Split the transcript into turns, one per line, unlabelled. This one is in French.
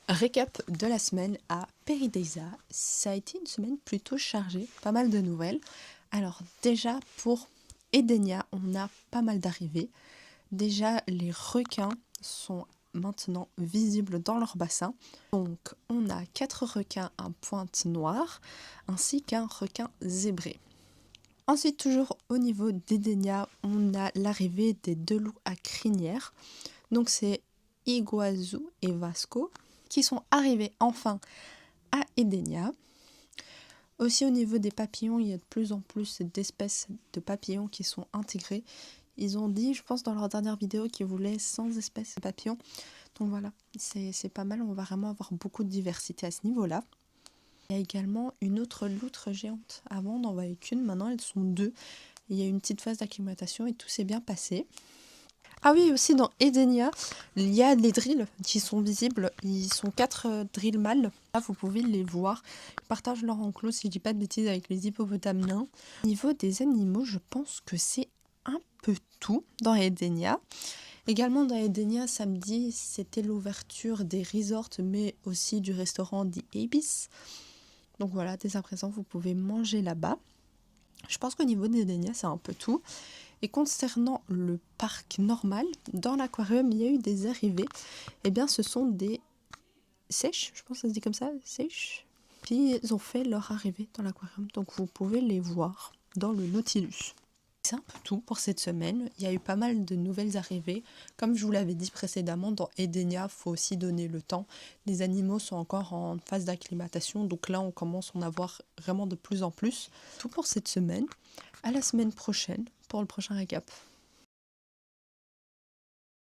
Récap de la semaine à Perideisa. Ça a été une semaine plutôt chargée, pas mal de nouvelles. Alors déjà pour Edenia, on a pas mal d'arrivées. Déjà les requins sont maintenant visibles dans leur bassin. Donc on a 4 requins à pointe noire ainsi qu'un requin zébré. Ensuite toujours au niveau d'Edenia, on a l'arrivée des 2 loups à crinière. Donc c'est Iguazu et Vasco qui sont arrivés enfin à Edenia. Aussi au niveau des papillons, il y a de plus en plus d'espèces de papillons qui sont intégrés. Ils ont dit, je pense dans leur dernière vidéo, qu'ils voulaient 100 espèces de papillons. Donc voilà, c'est pas mal, on va vraiment avoir beaucoup de diversité à ce niveau-là. Il y a également une autre loutre géante. Avant on n'en voyait qu'une, maintenant elles sont 2. Il y a eu une petite phase d'acclimatation et tout s'est bien passé. Ah oui, aussi dans Edenia, il y a des drills qui sont visibles. Ils sont 4 drills mâles. Là, vous pouvez les voir. Ils partagent leur enclos, si je dis pas de bêtises, avec les hippopotames nains. Au niveau des animaux, je pense que c'est un peu tout dans Edenia. Également dans Edenia, samedi, c'était l'ouverture des resorts, mais aussi du restaurant The Abyss. Donc voilà, dès à présent, vous pouvez manger là-bas. Je pense qu'au niveau d'Edenia, c'est un peu tout. Et concernant le parc normal, dans l'aquarium, il y a eu des arrivées. Eh bien, ce sont des sèches, je pense que ça se dit comme ça, sèches. Puis ils ont fait leur arrivée dans l'aquarium, donc vous pouvez les voir dans le Nautilus. C'est un peu tout pour cette semaine. Il y a eu pas mal de nouvelles arrivées. Comme je vous l'avais dit précédemment, dans Edenia, il faut aussi donner le temps. Les animaux sont encore en phase d'acclimatation, donc là, on commence à en avoir vraiment de plus en plus. Tout pour cette semaine. À la semaine prochaine pour le prochain récap.